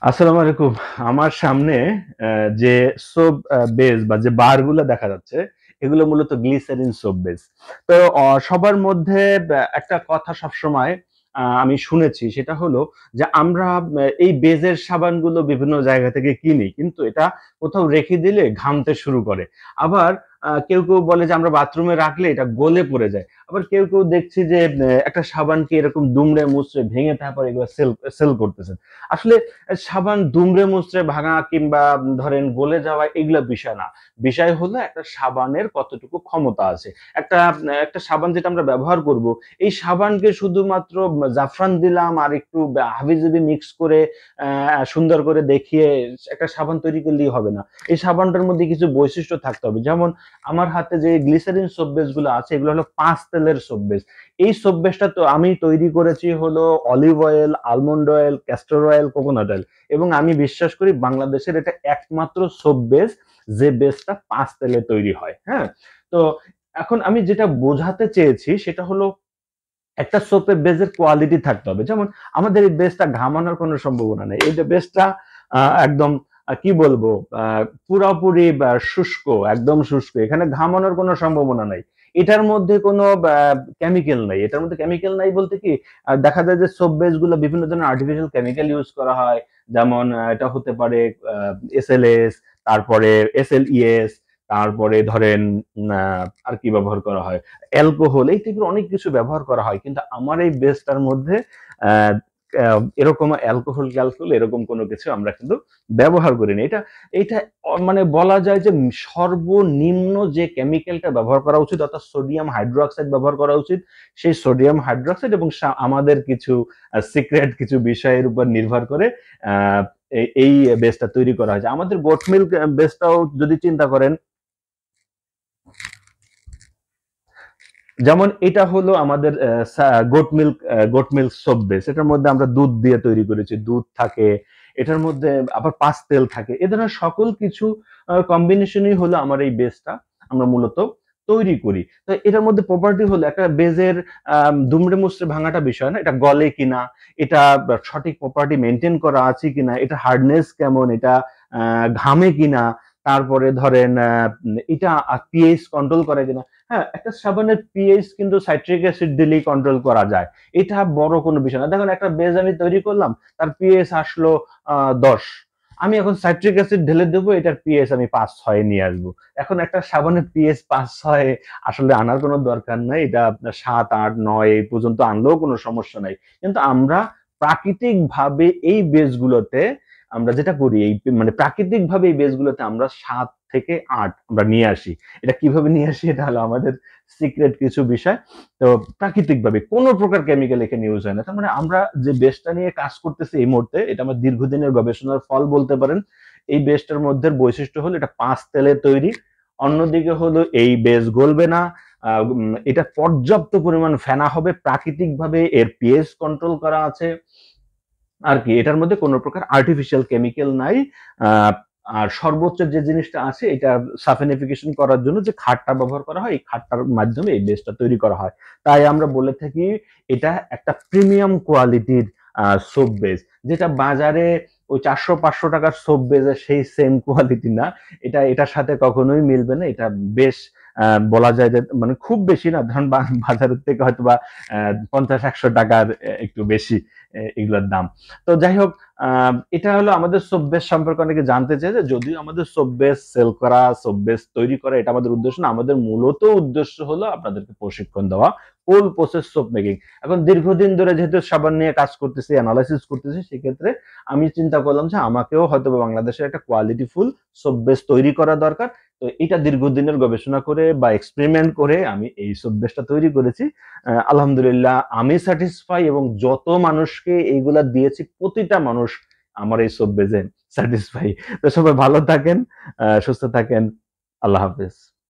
আসসালামু আলাইকুম। আমার সামনে যে সোপ বেস বা যে বার গুলো দেখা যাচ্ছে, এগুলো মূলত গ্লিসারিন সোপ বেস। তো সবার মধ্যে একটা কথা সবসময় আমি শুনেছি, সেটা হলো যে আমরা এই বেজের সাবানগুলো বিভিন্ন জায়গা থেকে কিনি, কিন্তু এটা কোথাও রেখে দিলে ঘামতে শুরু করে। আবার কেউ বলে যে আমরা বাথরুমে রাখলে এটা গলে পড়ে যায়। আবার কেউ দেখছি যে একটা সাবানকে এরকম দুমড়ে মুচড়ে ভেঙে তারপর এগুলো সেল সেল করতেছে। আসলে সাবান দুমড়ে মুচড়ে ভাঙা কিংবা ধরেন গলে যাওয়া এগুলা বিষয় না। বিষয় হলো একটা সাবানের কতটুকু ক্ষমতা আছে। একটা সাবান যেটা আমরা ব্যবহার করব, এই সাবানকে শুধুমাত্র জাফরান দিলাম আর একটু হাবিজাবি মিক্স করে সুন্দর করে দেখিয়ে একটা সাবান তৈরি করলেই হবে না। এই সাবানটার মধ্যে কিছু বৈশিষ্ট্য থাকতে হবে। যেমন আমার হাতে যে গ্লিসারিন সোপ বেস গুলো আছে, এগুলো হলো ৫ তেলের সোপ বেস। এই সোপ বেসটা তো আমি তৈরি করেছি হলো olive oil, almond oil, castor oil, coconut oil, এবং আমি বিশ্বাস করি বাংলাদেশের এটা একমাত্র সোপ বেস যে বেসটা ৫ তেলে তৈরি হয়। হ্যাঁ? তো এখন আমি যেটা বোঝাতে চেয়েছি সেটা হলো একটা সোপের বেজের কোয়ালিটি থাকতে হবে। যেমন আমাদের এই বেসটা ঘামানোর কোনো সম্ভাবনা নেই। এই যে বেসটা একদম কি বলবো, আ পুরাপুরি শুষ্ক, একদম শুষ্ক। এখানে ঘামানোর কোনো সম্ভাবনা নাই। এটার মধ্যে কোনো কেমিক্যাল নাই। এটার মধ্যে কেমিক্যাল নাই বলতে কি, দেখা যায় যে সোপ বেস গুলো বিভিন্ন ধরনের আর্টিফিশিয়াল কেমিক্যাল ইউজ করা হয়। যেমন এটা হতে পারে আ এসএলএস, তারপরে এসএলইএস, তারপরে ধরেন আর কি ব্যবহার করা হয়? অ্যালকোহল, এই টাইপের অনেক কিছু ব্যবহার করা হয়। কিন্তু আমার এই বেসটার মধ্যে অ্যা অ্যা এরকম অ্যালকোহল এরকম কোনো কিছু আমরা কিন্তু ব্যবহার করিনি। এইটা মানে বলা যায় যে সর্বনিম্ন যে কেমিক্যালটা ব্যবহার করা উচিত, অর্থাৎ সোডিয়াম হাইড্রোক্সাইড ব্যবহার করা উচিত। সেই সোডিয়াম হাইড্রোক্সাইড এবং আমাদের কিছু সিক্রেট কিছু বিষয়ের উপর নির্ভর করে আ এই বেসটা তৈরি করা হয়েছে। আমাদের গোট মিল্ক বেসটাও যদি চিন্তা করেন, যেমন এটা হলো আমাদের গোট মিল্ক সোপ বেস। এটার মধ্যে আমরা দুধ দিয়ে তৈরি করেছি। দুধ থাকে, এটার মধ্যে আবার পাস্তেল থাকে। এ ধরনের সকল কিছু কম্বিনেশনই হলো আমার এই বেসটা আমরা মূলত তৈরি করি। তো এটার মধ্যে প্রপার্টি হলো একটা বেজের দুমড়ে মুচড়ে ভাঙাটা বিষয় না। এটা গলে কিনা, এটা সঠিক প্রপার্টি মেইনটেইন করা আছে কিনা, এটা হার্ডনেস কেমন, এটা ঘামে কিনা, তারপরে ধরেন এটা পিএইচ কন্ট্রোল করে কিনা। হ্যাঁ, একটা সাবানের পিএইচ কিন্তু সাইট্রিক অ্যাসিড দিলেই কন্ট্রোল করা যায়। এটা বড় কোনো বিষয় না। দেখুন, একটা বেজ আমি তৈরি করলাম, তার পিএইচ আসলো ১০। আমি এখন সাইট্রিক অ্যাসিড ঢেলে দেবো, এটার পিএইচ আমি ৫-৬ নিয়ে আসবো। এখন একটা সাবানের পিএইচ ৫-৬ আসলে আনার কোনো দরকার নাই। এটা আপনার ৭, ৮, ৯ এই পর্যন্ত আনলেও কোনো সমস্যা নাই। কিন্তু আমরা প্রাকৃতিকভাবে এই বেসগুলোতে আমরা যেটা করি, এই মানে প্রাকৃতিকভাবে এই বেসগুলোতে আমরা ৭ থেকে ৮ আমরা নিয়ে আসি। এটা কিভাবে নিয়ে আসি, এটা হলো আমাদের সিক্রেট কিছু বিষয়। তো প্রাকৃতিকভাবে কোন প্রকার কেমিক্যাল এখানে ইউজ হয় না। তার মানে আমরা যে বেসটা নিয়ে কাজ করতেছি এই মুহূর্তে, এটা আমার দীর্ঘদিনের গবেষণার ফল বলতে পারেন। এই বেসটার মধ্যে বৈশিষ্ট্য হলো এটা ৫ তেলে তৈরি। অন্যদিকে হলো এই বেস গলবে না। এটা পর্যাপ্ত পরিমাণ ফেনা হবে। প্রাকৃতিকভাবে এর পিএইচ কন্ট্রোল করা আছে। আর কি এটার মধ্যে কোন প্রকার আর্টিফিশিয়াল কেমিক্যাল নাই। আ আর সর্বোচ্চ যে জিনিসটা আছে, এটা সাফিনিফিকেশন করার জন্য যে খাটটা ব্যবহার করা হয়, এই খাটটার মাধ্যমে এই বেসটা তৈরি করা হয়। তাই আমরা বলে থাকি এটা একটা প্রিমিয়াম কোয়ালিটির সোপ বেস। যেটা বাজারে ওই ৳৪০০-৫০০ টাকার সোপ বেজের সেই সেম কোয়ালিটি না। এটার সাথে কখনোই মিলবে না। এটা বেশ আ বলা যায় যে মানে খুব বেশি না। ধরেন বাজারের থেকে হয়তোবা ৳৫০-১০০ টাকার একটু বেশি এগুলার দাম। তো যাই হোক, আ এটা হলো আমাদের সোপ বেস সম্পর্কে অনেকে জানতে চেয়েছে। যদিও আমাদের সোপ বেস সেল করা, সোপ বেস তৈরি করা এটা আমাদের উদ্দেশ্য না। আমাদের মূলত উদ্দেশ্য হলো আপনাদেরকে প্রশিক্ষণ দেওয়া। ফুল প্রসেস সোপ মেকিং। এখন দীর্ঘদিন ধরে যেহেতু সাবান নিয়ে কাজ করতেছি, এনালাইসিস করতেছি, সেক্ষেত্রে আমি চিন্তা করলাম যে আমাকেও হয়তোবা বাংলাদেশের একটা কোয়ালিটি ফুল সোপ বেস তৈরি করা দরকার। তো এটা দীর্ঘদিনের গবেষণা করে বা এক্সপেরিমেন্ট করে আমি এই সোপ বেসটা তৈরি করেছি। আলহামদুলিল্লাহ আমি স্যাটিসফাই, এবং যত মানুষকে এইগুলা দিয়েছি প্রতিটা মানুষ আমার এই সোপ বেজে স্যাটিসফাই। তো সবাই ভালো থাকেন, সুস্থ থাকেন। আল্লাহ হাফেজ।